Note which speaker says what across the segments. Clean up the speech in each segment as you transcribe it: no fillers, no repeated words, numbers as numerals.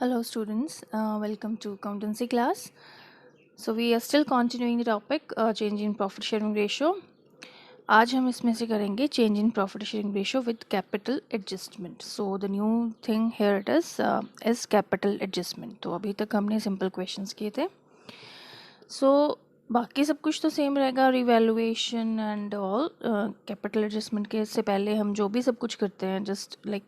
Speaker 1: Hello students, welcome to accountancy class. So we are still continuing the topic change in profit sharing ratio. आज हम इसमें से करेंगे change in profit sharing ratio with capital adjustment. So the new thing here it is capital adjustment. तो अभी तक हमने simple questions किए थे. So बाकी सब कुछ तो सेम रहेगा, revaluation and all. Capital adjustment के से पहले हम जो भी सब कुछ करते हैं जस्ट लाइक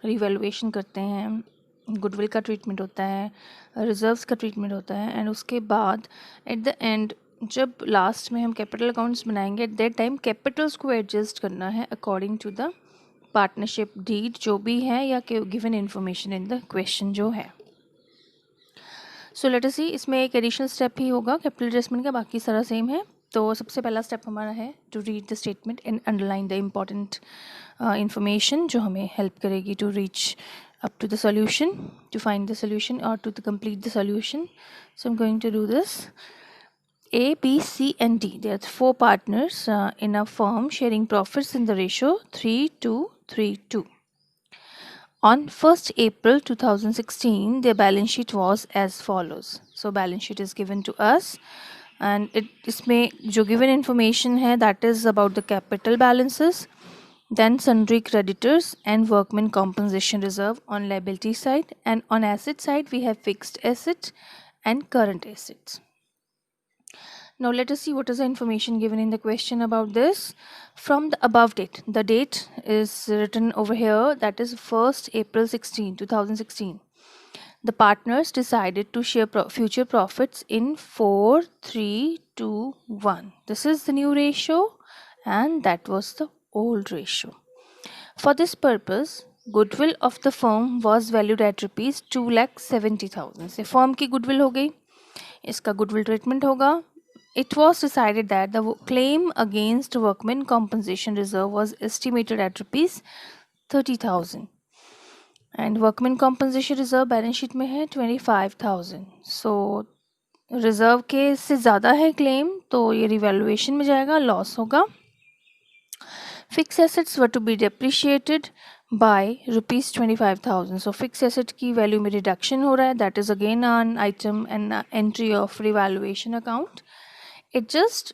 Speaker 1: रिवैल्यूएशन करते हैं, गुडविल का ट्रीटमेंट होता है, रिजर्व्स का ट्रीटमेंट होता है, एंड उसके बाद एट द एंड जब लास्ट में हम कैपिटल अकाउंट्स बनाएंगे एट दैट टाइम कैपिटल्स को एडजस्ट करना है according to the partnership deed जो भी है या given information in the question जो है. सो लेट अस सी, इसमें एक एडिशनल स्टेप ही होगा कैपिटल एडजस्टमेंट का, बाकी सारा सेम है. तो सबसे पहला स्टेप हमारा है to read the statement and underline the important information जो हमें हेल्प करेगी to reach up to the solution, to find the solution or to complete the solution. So I'm going to do this. A, B, C and D. There are four partners in a firm sharing profits in the ratio 3:2:3:2. On 1st April 2016, their balance sheet was as follows. So balance sheet is given to us and इसमें जो given information है that is about the capital balances, then sundry creditors and workmen compensation reserve on liability side, and on asset side we have fixed asset and current assets. Now let us see what is the information given in the question about this. From the above date, the date is written over here, that is 1st April 2016. The partners decided to share future profits in 4, 3, 2, 1. This is the new ratio and that was the old ratio. For this purpose, goodwill of the firm was valued at rupees 2,70,000. से firm की goodwill हो गई, इसका goodwill treatment होगा. It was decided that the claim against workmen compensation reserve was estimated at rupees 30,000 and workmen compensation reserve balance sheet में है 25,000. So reserve के से ज़्यादा है claim तो ये revaluation में जाएगा, loss होगा. Fixed assets were to be depreciated by rupees 25,000. So fixed asset की value में reduction हो रहा है, that is again an item and entry of revaluation account. Adjust,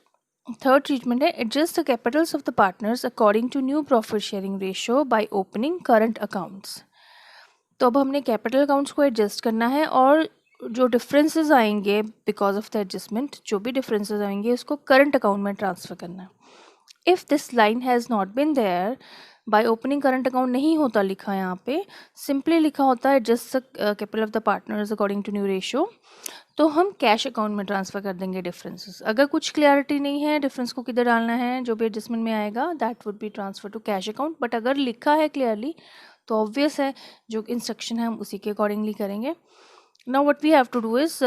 Speaker 1: third treatment है adjust the capitals of the partners according to new profit sharing ratio by opening current accounts. तो अब हमने capital accounts को adjust करना है और जो differences आएंगे because of the adjustment, जो भी differences आएंगे उसको current account में transfer करना है. If this line has not been there, by opening current account नहीं होता लिखा यहाँ पे, simply लिखा होता है adjust the capital of the partners according to new ratio, तो हम कैश अकाउंट में ट्रांसफ़र कर देंगे डिफरेंसेस. अगर कुछ क्लियरिटी नहीं है डिफरेंस को किधर डालना है, जो भी एडजस्टमेंट में आएगा that would be transfer to cash account. But अगर लिखा है क्लियरली तो ऑब्वियस है जो इंस्ट्रक्शन है हम उसी के अकॉर्डिंगली करेंगे. Now what we have to do is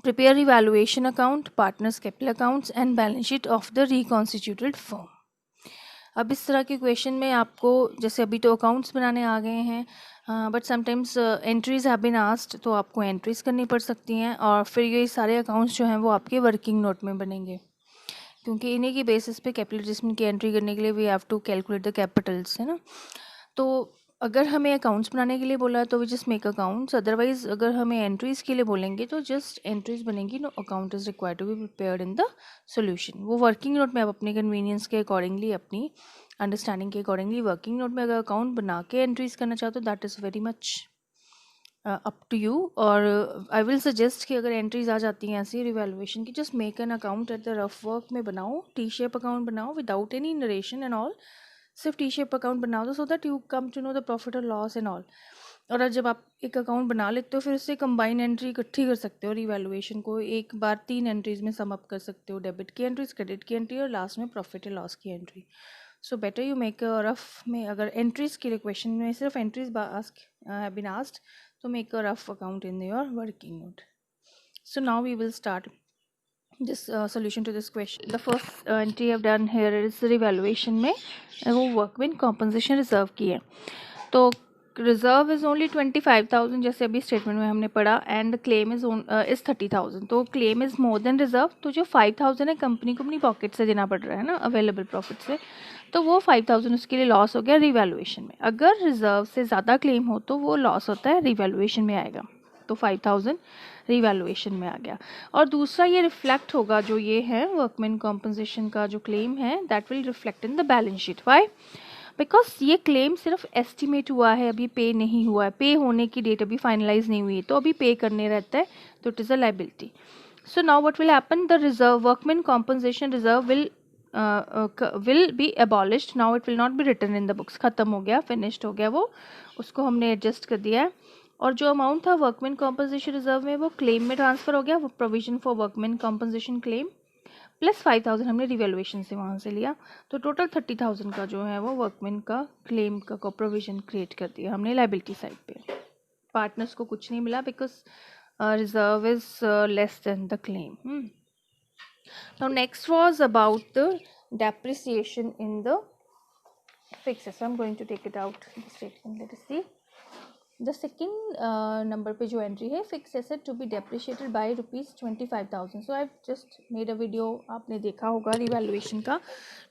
Speaker 1: prepare evaluation account, partners capital accounts and balance sheet of the reconstituted firm. अब इस तरह के क्वेश्चन में आपको जैसे अभी तो अकाउंट्स बनाने आ गए हैं, but sometimes entries have been asked, तो आपको एंट्रीज करनी पड़ सकती हैं और फिर ये सारे अकाउंट्स जो हैं वो आपके वर्किंग नोट में बनेंगे, क्योंकि इन्हीं की बेसिस पे कैपिटल एडजस्टमेंट की एंट्री करने के लिए we have to calculate the capitals, है ना. तो अगर हमें अकाउंट्स बनाने के लिए बोला है तो we just make accounts, otherwise अगर हमें एंट्रीज़ के लिए बोलेंगे तो जस्ट एंट्रीज़ बनेंगी. No account is required to be prepared in the solution. वो वर्किंग नोट में आप अपने कन्वीनियंस के अकॉर्डिंगली, अपनी अंडरस्टैंडिंग के अकॉर्डिंगली वर्किंग नोट में अगर अकाउंट बना के एंट्रीज़ करना चाहते हो that is very much up to you. और आई विल सजेस्ट कि अगर एंट्रीज आ जाती हैं ऐसी रिवैल्यूएशन की, just make an account at the rough work में बनाओ, टी शेप अकाउंट बनाओ without any narration and all. सिर्फ टी शेप अकाउंट बनाओ तो so that you come to know the profit और लॉस एंड ऑल. और जब आप एक अकाउंट बना लेते हो फिर उससे कंबाइन एंट्री इकट्ठी कर सकते हो, रिवैल्यूएशन को एक बार 3 एंट्रीज में सम अप कर सकते हो, डेबिट की एंट्रीज, क्रेडिट की एंट्री और लास्ट में प्रॉफिट या लॉस की entry. So better you make a rough में, अगर एंट्रीज के लिए क्वेश्चन में सिर्फ एंट्रीज हैव बीन आस्क्ड, तो make a rough account in your working note. So now we will start this solution to this question. The first entry I've done here is revaluation में वो workmen compensation reserve की है. तो reserve is only 25,000 जैसे अभी statement में हमने पढ़ा, and the claim is 30,000. तो claim is more than reserve, तो जो 5,000 है कंपनी को अपनी पॉकेट से देना पड़ रहा है ना, अवेलेबल प्रॉफिट से, तो वो 5000 उसके लिए लॉस हो गया रिवैल्यूएशन में। अगर रिजर्व से ज़्यादा क्लेम हो तो वो लॉस होता है रिवैल्यूएशन में आएगा, तो 5000 रिवैल्यूएशन में आ गया। और दूसरा ये रिफ्लेक्ट होगा, जो ये है वर्कमैन कॉम्पनसेशन का जो क्लेम है, that will reflect in the balance sheet. Why? Because ये क्लेम सिर्फ एस्टिमेट हुआ है, अभी पे नहीं हुआ है, पे होने की डेट अभी फाइनलाइज नहीं हुई है, तो अभी पे करने रहता है, तो it is a liability. So now what will happen, the reserve workman compensation reserve will be abolished, now it will not be written in the books. खत्म हो गया, फिनिश्ड हो गया वो, उसको हमने एडजस्ट कर दिया है। और जो अमाउंट था वर्कमैन कॉम्पनसेशन रिजर्व में वो क्लेम में ट्रांसफर हो गया, वो provision for workman compensation claim plus 5000 हमने रिवैल्यूएशन से वहाँ से लिया, तो टोटल 30,000 का जो है वो वर्कमैन का क्लेम का प्रोविजन क्रिएट कर दिया हमने लाइबिलिटी साइड पे। पार्टनर्स को कुछ नहीं मिला because reserve is less than the claim. Now next was about the depreciation in the fixed asset. I'm going to take it out the statement. Let us see. The second number पे जो entry है, fixed asset to be depreciated by ₹25,000. So I've just made a video, आपने देखा होगा revaluation का,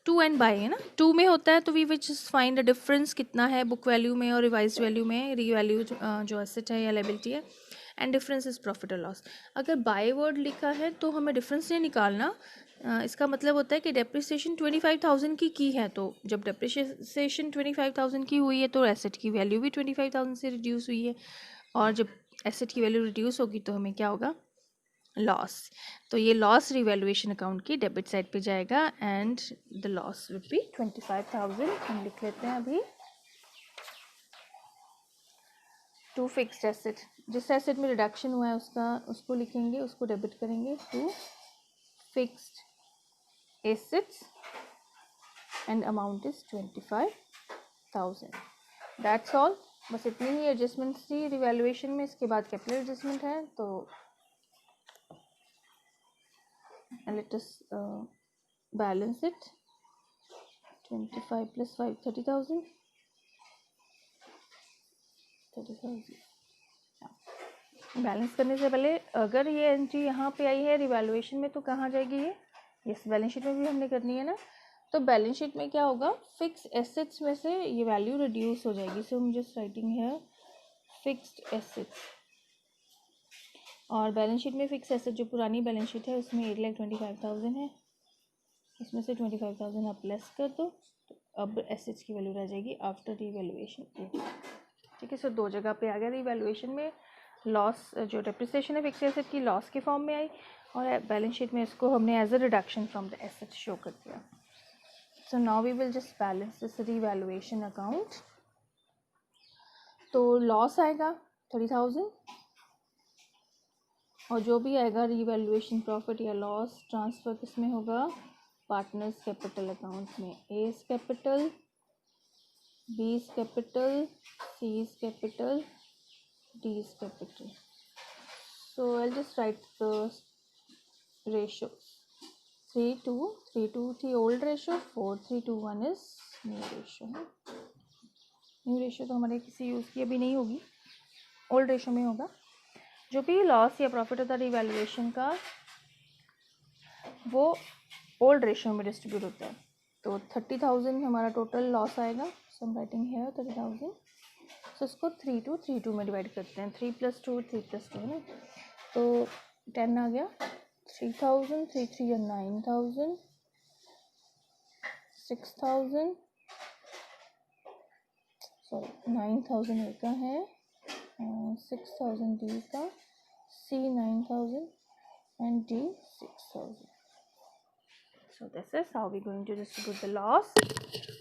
Speaker 1: to and by है ना, to में होता है तो we will just find the difference कितना है book value में और revised value में, revalue जो asset है या liability है, and difference is profit or loss. अगर by word लिखा है तो हमें difference नहीं निकालना, इसका मतलब होता है कि डेप्रिसिएशन 25,000 की है, तो जब डेप्रिसिएशन 25,000 की हुई है तो एसेट की वैल्यू भी 25,000 से रिड्यूस हुई है, और जब एसेट की वैल्यू रिड्यूस होगी तो हमें क्या होगा, लॉस। तो ये लॉस रिवैल्यूएशन अकाउंट की डेबिट साइड पे जाएगा and the loss would be 25,000। हम लिख लेते हैं अभी। टू फिक्स्ड एसेट, जिस एसेट में रिडक्शन हुआ है उसको लिखेंगे, उसको डेबिट करेंगे। To fixed assets and amount is 25,000. That's all. बस इतनी ही एडजस्टमेंट्स थी रिवैल्यूएशन में। इसके बाद कैपिटल एडजस्टमेंट है, तो let us balance it. 25 plus 5 30,000. 30,000 balance करने से पहले अगर ये एंट्री यहाँ पे आई है रिवैल्यूएशन में तो कहाँ जाएगी ये, यस बैलेंस शीट में भी हमने करनी है ना। तो बैलेंस शीट में क्या होगा, फिक्स एसेट्स में से ये वैल्यू रिड्यूस हो जाएगी। सो हम जस्ट राइटिंग है फिक्स्ड एसेट्स, और बैलेंस शीट में फिक्स एसेट जो पुरानी बैलेंस शीट है उसमें 8,25,000 है, इसमें से 25,000 आप लेस कर दो, तो अब एसेट्स की वैल्यू रह जाएगी आफ्टर रिवैल्यूएशन। ठीक है, सो दो जगह पे आ गया। रिवैल्यूएशन में लॉस जो डेप्रिसिएशन है फिक्स एसेट की लॉस के फॉर्म में आई, और बैलेंस शीट में इसको हमने as a reduction from the asset show कर दिया। So now we will just balance this revaluation account. तो लॉस आएगा 30,000, और जो भी आएगा रिवैल्यूएशन प्रॉफिट या लॉस ट्रांसफ़र किस में होगा, पार्टनर्स कैपिटल अकाउंट में। A is capital, B is capital, C is capital, D is capital. So I just write the ratios. 3:2, 3:2 थी old ratio, 4:3:1 is new ratio. New ratio तो हमारे किसी use की अभी नहीं होगी, ओल्ड रेशो में होगा। जो भी लॉस या प्रॉफिट होता है रिवैल्यूएशन का वो ओल्ड रेशो में डिस्ट्रीब्यूट होता है। तो 30,000 हमारा टोटल लॉस आएगा। सो हम राइटिंग है 30,000। सो इसको 3:2 में डिवाइड करते हैं। 3 + 2 3 + 2 है ना, तो 10 आ गया। 3,000 3 3 या 9,000, 6,000 सॉरी 9,000 ए का है, 6,000 डी का, C 9,000 and D 6,000। So this is how we going to distribute the loss.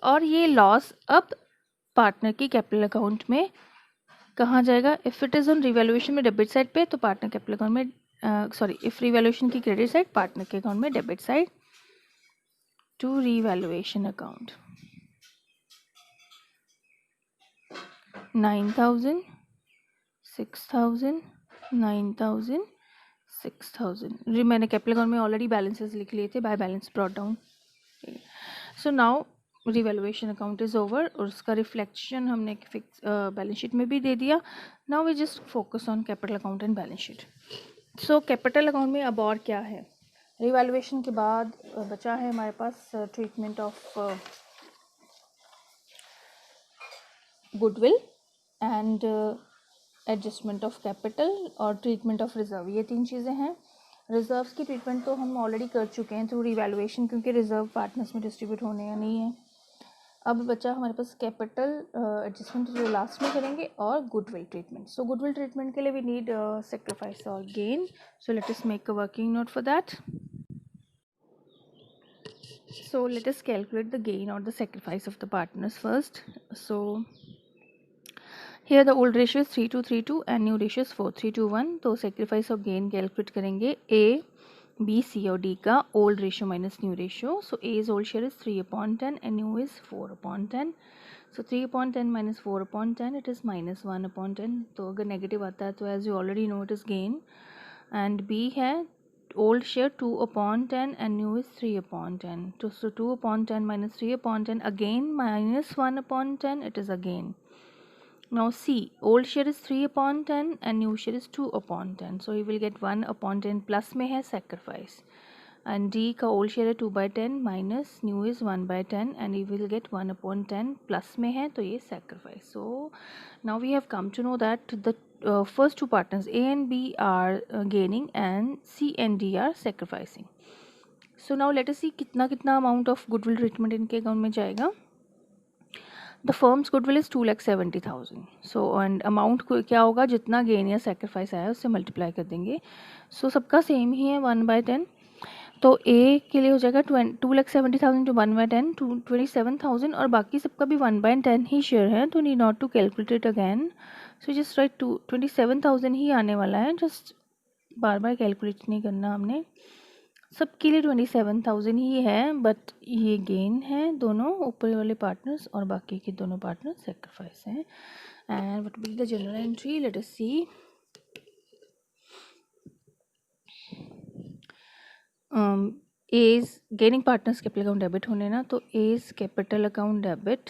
Speaker 1: और ये लॉस अब पार्टनर की कैपिटल अकाउंट में कहाँ जाएगा, if it is on revaluation में डेबिट साइड पे तो पार्टनर कैपिटल अकाउंट में, सॉरी इफ रिवैल्यूएशन की क्रेडिट साइड पार्टनर के अकाउंट में debit side to revaluation account. 9,000 6,000 9,000 6,000 मैंने कैपिटल अकाउंट में ऑलरेडी बैलेंसेस लिख लिए थे, by balance brought down. So now revaluation account is over, और उसका रिफ्लेक्शन हमने फिक्स बैलेंस शीट में भी दे दिया। Now we just focus on capital account and balance sheet. So capital account में अब और क्या है, रिवैल्यूएशन के बाद बचा है हमारे पास treatment of goodwill and adjustment of capital और ट्रीटमेंट ऑफ रिजर्व, ये 3 चीज़ें हैं। रिजर्व्स की ट्रीटमेंट तो हम ऑलरेडी कर चुके हैं थ्रू रिवैल्यूएशन, क्योंकि रिजर्व पार्टनर्स में डिस्ट्रीब्यूट होने या नहीं है। अब बचा हमारे पास कैपिटल एडजस्टमेंट जो लास्ट में करेंगे, और गुडविल ट्रीटमेंट। सो गुडविल ट्रीटमेंट के लिए वी नीड सेक्रीफाइस और gain. So let us make a working note for that. So let us calculate the gain or the sacrifice of the partners first. So here the old ratio is 3:2 and new ratio is 4:3 तो sacrifice और gain calculate करेंगे A, B, C और D का old ratio minus new ratio. So A's old share is 3/10 and new is 4/10. So 3/10 minus 4/10 it is minus 1/10. तो अगर negative आता है तो as you already know it is gain. And B है old share 2/10 and new is 3/10. So 2/10 minus 3/10 again minus 1/10 it is a gain. Now C, old share is 3/10 and new share is 2/10. So you will get 1/10 plus में है sacrifice. And D का old share है 2/10 minus new is 1/10 and you will get 1/10 plus में है तो ये sacrifice. So now we have come to know that the first two partners A and B are gaining and C and D are sacrificing. So now let us see कितना कितना amount of goodwill treatment इनके account में जाएगा. The firm's goodwill is 2,70,000. So and amount को क्या होगा, जितना gain या सेक्रीफाइस आया उससे मल्टीप्लाई कर देंगे. सो सबका सेम ही है 1/10. तो A के लिए हो जाएगा 2,70,000 to 1/10 27,000 और बाकी सबका भी 1/10 ही शेयर है, तो need not to calculate it again. So just write 27,000 ही आने वाला है, जस्ट बार बार कैलकुलेट नहीं करना हमने. सबके लिए 27,000 ही है, बट ये गेन है दोनों ऊपर वाले पार्टनर्स और बाकी के दोनों पार्टनर्स सेक्रीफाइस हैं. And what will be the general entry, let us see. As gaining partners capital account debit होने ना, तो A's capital account debit,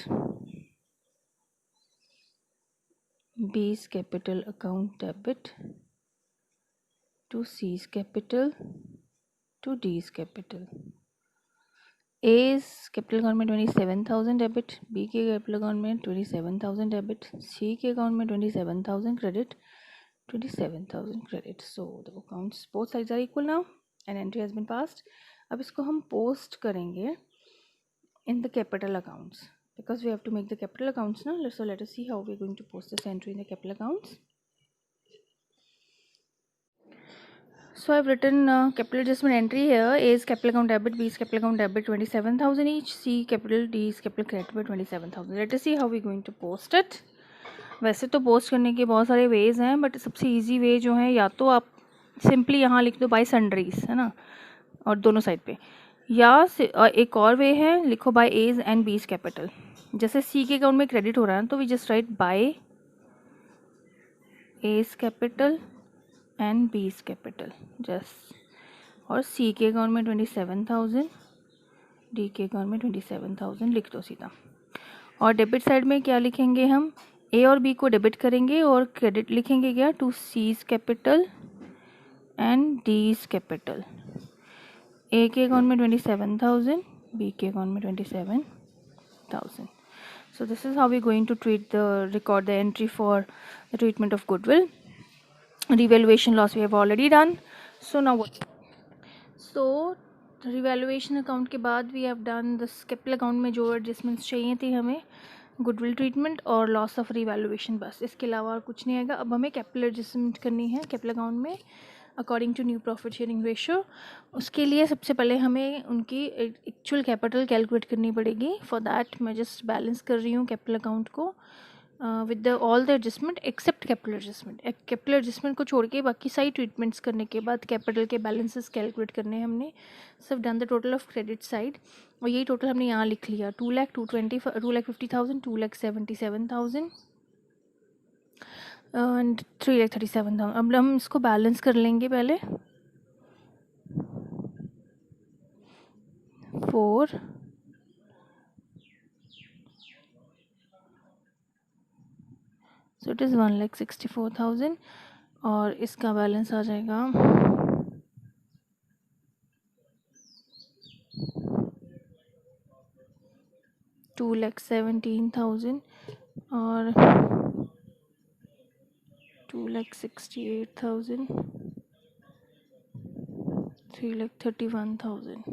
Speaker 1: B's capital account debit to C's capital to D's capital. A's capital account में 27,000 debit, B के capital account में 27,000 debit, C के account में 27,000 credit, 27,000 credit. So the accounts both sides are equal now and entry has been passed. अब इसको हम post करेंगे in the capital accounts because we have to make the capital accounts ना. So let us see how we are going to post this entry in the capital accounts. So I've written capital adjustment entry here. A is capital account debit, B is capital account debit 27,000 each, C capital, D is capital credit by 27,000. Let us see how we're going to post it. वैसे तो post करने के बहुत सारे veg हैं, but सबसे easy way जो है, या तो आप सिंपली यहाँ लिख दो बाय सन्ड्रीज, है ना, और दोनों साइड पे, या एक और वे है लिखो by A's and B's capital. जैसे सी के अकाउंट में क्रेडिट हो रहा है तो we just write by A's capital and B's capital just, और सी के अकाउंट में 27,000, डी के अकाउंट में 27,000 लिख दो सीधा. और डेबिट साइड में क्या लिखेंगे हम, ए और बी को डेबिट करेंगे और क्रेडिट लिखेंगे क्या, to C's capital and D's capital. A के अकाउंट में 27,000, बी के अकाउंट में 27,000. So this is how we're going to record the entry for the treatment of goodwill. Revaluation loss we have already done. So now what? So revaluation account के बाद we have done this capital account में जो adjustments चाहिए थी हमें, goodwill treatment और loss of revaluation, बस इसके अलावा और कुछ नहीं आएगा. अब हमें capital adjustment करनी है capital account में according to new profit sharing ratio. उसके लिए सबसे पहले हमें उनकी एक्चुअल कैपिटल कैलकुलेट करनी पड़ेगी. फॉर दैट मैं जस्ट बैलेंस कर रही हूँ कैपिटल अकाउंट को with all the adjustment except capital adjustment. Capital adjustment को छोड़ के बाकी सारी ट्रीटमेंट्स करने के बाद कैपिटल के बैलेंसेस कैलकुलेट करने हैं हमने. सब done the total of credit side, और यही टोटल हमने यहाँ लिख लिया 2,50,000, 2,77,000 एंड 3,37,000. अब हम इसको बैलेंस कर लेंगे पहले. 4 सो इट इज़ 1,64,000 और इसका बैलेंस आ जाएगा 2,17,000 और 2,68,000, 3,31,000।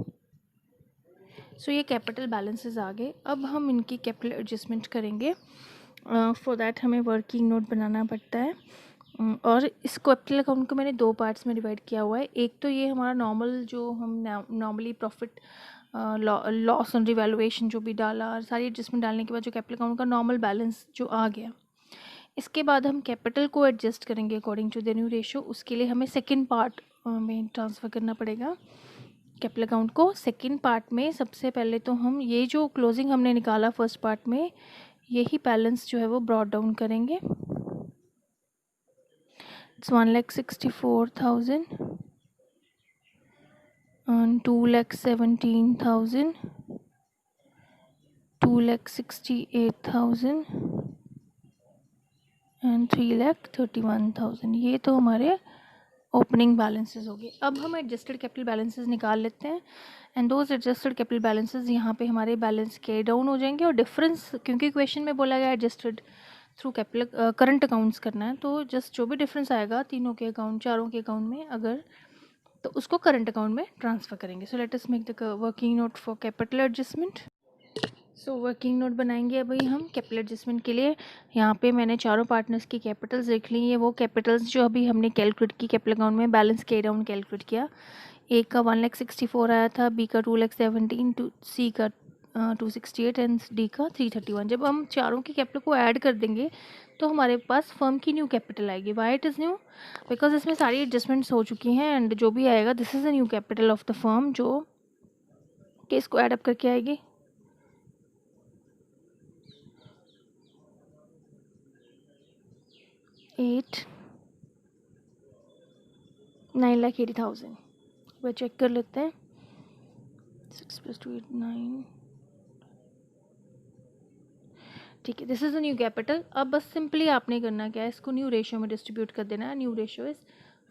Speaker 1: सो ये कैपिटल बैलेंसेस आ गए। अब हम इनकी कैपिटल एडजस्टमेंट करेंगे। फॉर दैट हमें वर्किंग नोट बनाना पड़ता है। और इस कैपिटल अकाउंट को मैंने दो पार्ट्स में डिवाइड किया हुआ है। एक तो ये हमारा नॉर्मल जो हम normally profit loss on revaluation जो भी डाला, सारी एडजस्टमेंट डालने के बाद जो कैपिटल अकाउंट का नॉर्मल बैलेंस जो आ गया, इसके बाद हम कैपिटल को एडजस्ट करेंगे according to the new ratio. उसके लिए हमें सेकेंड पार्ट में ट्रांसफ़र करना पड़ेगा कैपिटल अकाउंट को। सेकेंड पार्ट में सबसे पहले तो हम ये जो क्लोजिंग हमने निकाला फर्स्ट पार्ट में, यही बैलेंस जो है वो ब्रॉट डाउन करेंगे। It's 1,64,000 and 2,17,000, 2,68,000 and 3,31,000। ये तो हमारे ओपनिंग बैलेंसेस हो गए। अब हम एडजस्टेड कैपिटल बैलेंसेस निकाल लेते हैं and those adjusted capital balances यहाँ पे हमारे बैलेंस के डाउन हो जाएंगे। और डिफरेंस, क्योंकि क्वेश्चन में बोला गया adjusted through capital current accounts करना है, तो जस्ट जो भी डिफरेंस आएगा तीनों के अकाउंट, चारों के अकाउंट में अगर, तो उसको करंट अकाउंट में ट्रांसफ़र करेंगे। सो let us make the working note for capital adjustment. So working note बनाएंगे अभी हम कैपिटल एडजस्टमेंट के लिए। यहाँ पे मैंने चारों पार्टनर्स की कैपिटल्स लिख ली। ये वो कैपिटल्स जो अभी हमने कैलकुलेट की कैपिटल अकाउंट में, बैलेंस के डाउन कैलकुलेट किया। ए का 1,64,000 आया था, बी का 2,17,000, सी का 268 एंड डी का 331। जब हम चारों की कैपिटल को ऐड कर देंगे तो हमारे पास फर्म की न्यू कैपिटल आएगी। Why it is new? Because इसमें सारी एडजस्टमेंट्स हो चुकी हैं एंड जो भी आएगा this is the new capital of the firm, जो कि इसको ऐड अप करके आएगी। 9,80,000। वह चेक कर लेते हैं। 6 + 2 8 9। ठीक है, this is a new capital. अब बस सिंपली आपने करना क्या है, इसको न्यू रेशियो में डिस्ट्रीब्यूट कर देना है। New ratio is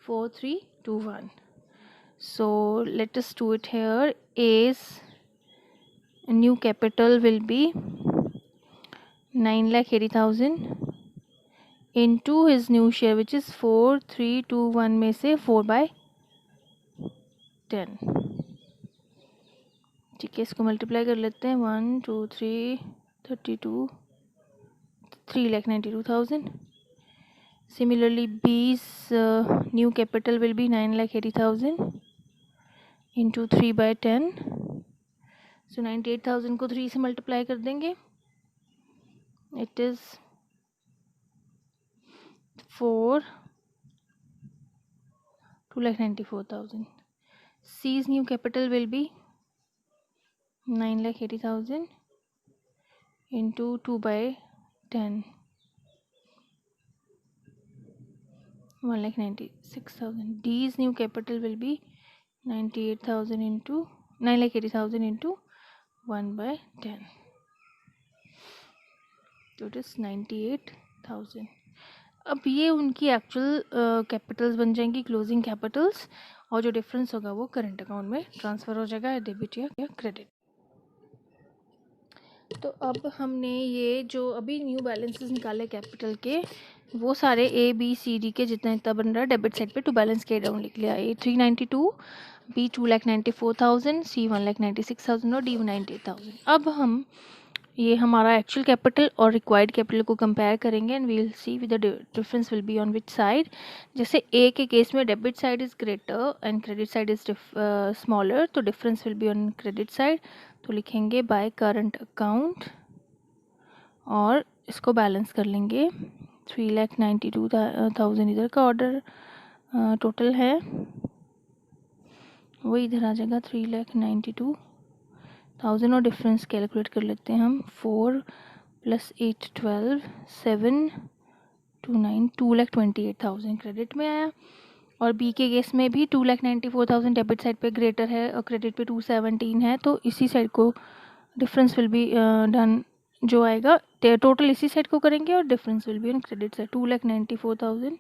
Speaker 1: 4 3 2 1। So let us do it here. A's new capital will be 9,80,000 into his new share which is 4 3 2 1 में से 4/10। ठीक है, इसको मल्टीप्लाई कर लेते हैं। 1 2 3 32 3,92,000। Similarly, B's new capital will be 9,80,000 into 3/10। So 98,000 को 3 से मल्टीप्लाई कर देंगे। It is 4 2,94,000। C's new capital will be 9,80,000 into 2/10, 1,96,000। D's new capital will be 98,000 into 9,80,000 into 1/10, तो इट इज़ 98,000। अब ये उनकी एक्चुअल कैपिटल्स बन जाएंगी, क्लोजिंग कैपिटल्स, और जो डिफरेंस होगा वो करंट अकाउंट में ट्रांसफ़र हो जाएगा, डेबिट या क्रेडिट। तो अब हमने ये जो अभी न्यू बैलेंसेस निकाले कैपिटल के, वो सारे ए बी सी डी के जितना इतना बन रहा है डेबिट साइड पे टू बैलेंस के डाउन लिख लिया। ए 392, बी 2,94,000, सी 1,96,000 और डी 98,000। अब हम ये हमारा एक्चुअल कैपिटल और रिक्वायर्ड कैपिटल को कंपेयर करेंगे and we will see with the difference will be on which side. जैसे ए के केस में debit side is greater and credit side is smaller, तो difference will be on credit side. तो लिखेंगे by current account और इसको balance कर लेंगे। 3,92,000 इधर का ऑर्डर टोटल है, वो इधर आ जाएगा 3,92,000 और डिफरेंस कैलकुलेट कर लेते हैं हम। 4 + 8 12 7 2 9 2,28,000 क्रेडिट में आया। और बी के केस में भी 2,94,000 डेबिट साइड पे ग्रेटर है और क्रेडिट पे 217 है, तो इसी साइड को डिफरेंस विल बी डन, जो आएगा टोटल इसी साइड को करेंगे और difference will be on credit side. 2,94,000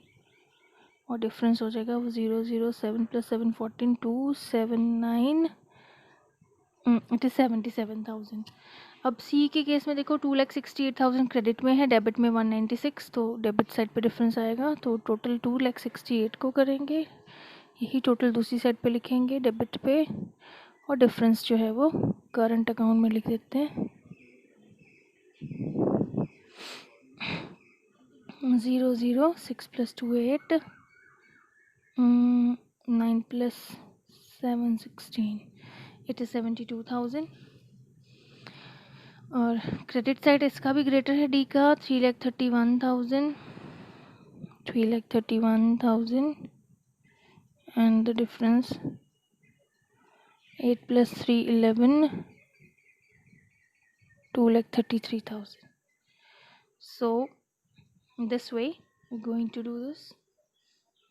Speaker 1: और डिफरेंस हो जाएगा वो 0 0 7 + 7 14 2 7 9, इट इज़ 77,000। अब सी के केस में देखो 2,68,000 क्रेडिट में है, डेबिट में 196, तो डेबिट साइड पे डिफरेंस आएगा, तो टोटल 2,68,000 को करेंगे, यही टोटल दूसरी साइड पे लिखेंगे डेबिट पे, और डिफरेंस जो है वो करंट अकाउंट में लिख देते हैं 0 0 6 + 2 8 9 + 7 16, इट इज़ 72,000। और क्रेडिट साइड इसका भी ग्रेटर है डी का, 3,31,000 and the difference 8 + 3 11, 2,33,000. So this way we're going to do this.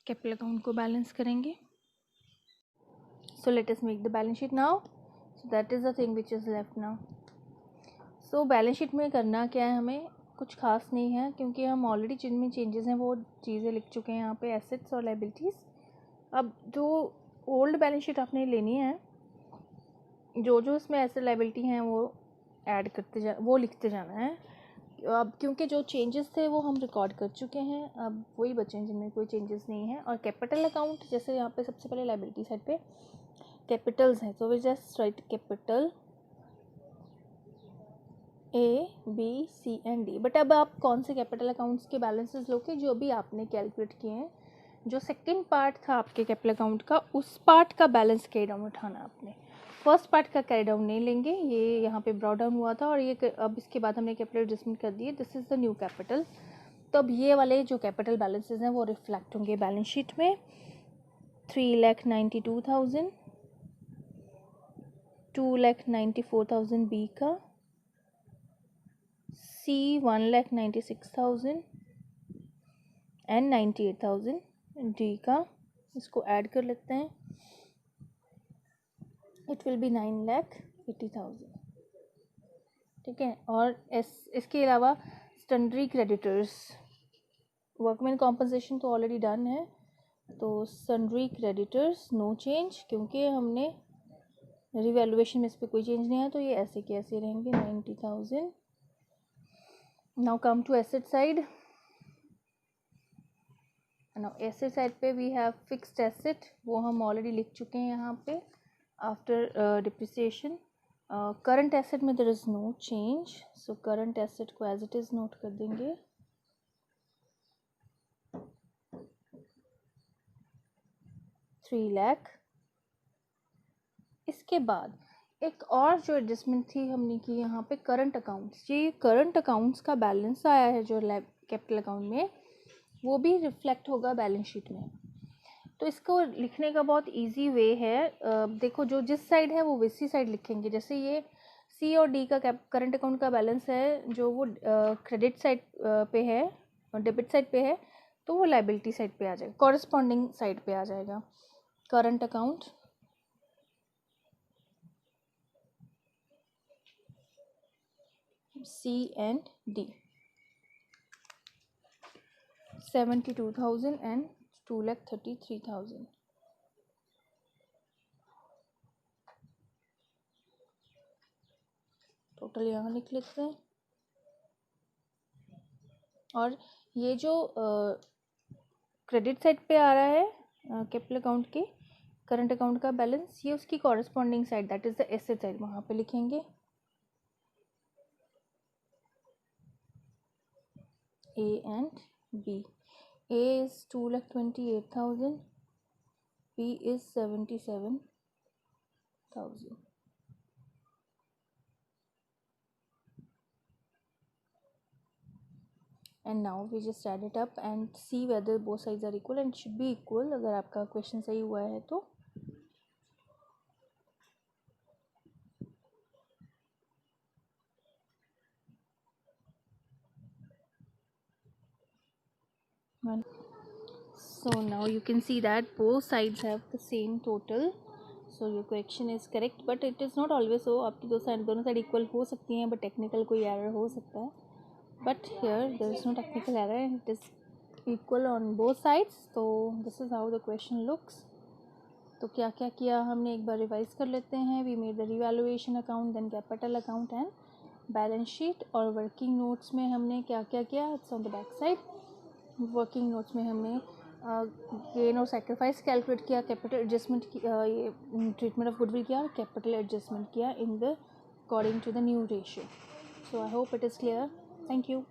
Speaker 1: Capital account को बैलेंस करेंगे. So let us make the balance sheet now. So that is the thing which is left now. So balance sheet में करना क्या है, हमें कुछ खास नहीं है, क्योंकि हम ऑलरेडी जिनमें चेंजेस हैं वो चीज़ें लिख चुके हैं यहाँ पे, एसेट्स और लाइबिलिटीज़. अब जो ओल्ड बैलेंस शीट आपने लेनी है, जो जो इसमें एसेट लाइबिलिटी हैं वो ऐड करते वो लिखते जाना है. अब क्योंकि जो चेंजेस थे वो हम रिकॉर्ड कर चुके हैं, अब वही बचे हैं जिनमें कोई चेंजेस नहीं है. और कैपिटल अकाउंट, जैसे यहाँ पे सबसे पहले लाइबिलिटी साइड पे कैपिटल्स हैं, तो we just write capital A, B, C and D. But अब आप कौन से कैपिटल अकाउंट्स के बैलेंसेस लोगे, जो भी आपने कैलकुलेट किए हैं, जो सेकंड पार्ट था आपके कैपिटल अकाउंट का, उस पार्ट का बैलेंस कैरी डाउन उठाना आपने. फर्स्ट पार्ट का कैरी डाउन नहीं लेंगे, ये यहाँ पे ब्रॉट डाउन हुआ था और ये अब इसके बाद हमने कैपिटल एडजस्टमेंट कर दिए, this is the new capital. तो अब ये वाले जो कैपिटल बैलेंसेस हैं वो रिफ्लेक्ट होंगे बैलेंस शीट में. 3,92,000, 2,94,000 बी का, C 1,96,000 एंड 98,000 डी का. इसको ऐड कर लेते हैं, इट विल बी 9,80,000. ठीक है. और इसके अलावा सन्ड्री क्रेडिटर्स, वर्कमैन कॉम्पनसेशन तो ऑलरेडी डन है, तो सन्ड्री क्रेडिटर्स नो चेंज, क्योंकि हमने रिवैल्यूएशन में इस पर कोई चेंज नहीं है, तो ये ऐसे के ऐसे रहेंगे 90,000. Now come to asset side. Now asset side पे वी हैव फिक्स्ड एसेट, वो हम ऑलरेडी लिख चुके हैं यहाँ पे आफ्टर डिप्रिसिएशन. करंट एसेट में there is no change, so current asset को एज इट इज़ नोट कर देंगे. ₹3,00,000. इसके बाद एक और जो एडजस्टमेंट थी हमने की यहाँ पे, करंट अकाउंट्स. ये करंट अकाउंट्स का बैलेंस आया है जो कैपिटल अकाउंट में, वो भी रिफ्लेक्ट होगा बैलेंस शीट में. तो इसको लिखने का बहुत इजी वे है. देखो, जो जिस साइड है वो वैसी साइड लिखेंगे. जैसे ये सी और डी का करंट अकाउंट का बैलेंस है, जो वो क्रेडिट साइड पे है और डेबिट साइड पे है, तो वो लाइबिलिटी साइड पे आ जाएगा, कॉरस्पॉन्डिंग साइड पे आ जाएगा. Current account C and D, 72,000 and 2,33,000. Total यहाँ लिख लेते हैं. और ये जो क्रेडिट साइड पे आ रहा है कैपिटल अकाउंट के करंट अकाउंट का बैलेंस, ये उसकी corresponding side, that is the asset side, वहाँ पे लिखेंगे. A and B. A is 2,28,000, B is 77,000. And now we just add it up and see whether both sides are equal, and should be equal अगर आपका question सही हुआ है तो. So now you can see that both sides have the same total, so your correction is correct, but it is not always so. आपकी दोनों side equal हो सकती हैं, बट टेक्निकल कोई एरर हो सकता है. But here there is no technical error, it is equal on both sides. So this is how the question looks. तो क्या क्या किया हमने एक बार रिवाइज कर लेते हैं. We made the revaluation account, then capital account and balance sheet और वर्किंग नोट्स में हमने क्या क्या किया, it's on the back side. Working notes में हमने गेन और सेक्रीफाइस कैलकुलेट किया, कैपिटल एडजस्टमेंट ये ट्रीटमेंट ऑफ गुडविल किया, और कैपिटल एडजस्टमेंट किया in the according to the new ratio. So I hope it is clear. Thank you.